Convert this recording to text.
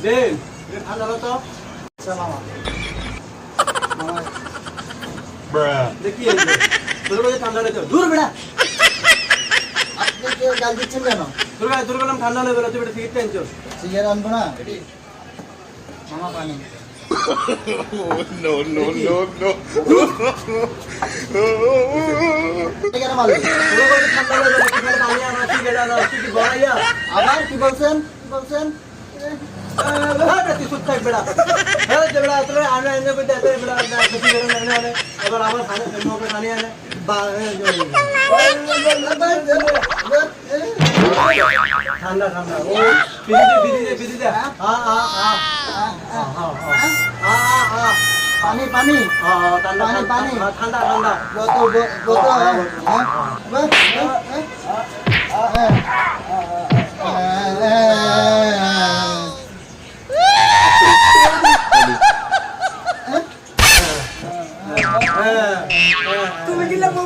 দেন ঠান্ডা হলো তো আচ্ছা মামা মামা দেখি তোর কাছে ঠান্ডা নেই তো দূর বেড়া আপনি কে গাল দিচ্ছেন কেন? তোর কাছে ঠান্ডা নেই বেড়া তুই বেটা সিগারেট টানছো সিগারেট আনবো না মামা পানি No, no, no, no. কেন মারলি? তোর কাছে ঠান্ডা নেই বেড়া তুই খালি পানি আনা সিগারেট আনা তুই কি বড়াইয়া আবার কি বলছেন কি বলছেন? তুই চুপ থাক বেড়া হ্যাঁ যে বেড়া তোর আনে আনে কই দে বেড়া সিগারেট আনে আনে এবার আমার খানে মুখে পানি আনে বা ঠান্ডা ঠান্ডা ও বিধি দে হ্যাঁ হ্যাঁ হ্যাঁ পানি পানি ঠান্ডা পানি, পানি। ঠান্ডা ঠান্ডা তুমি কি লাগবো?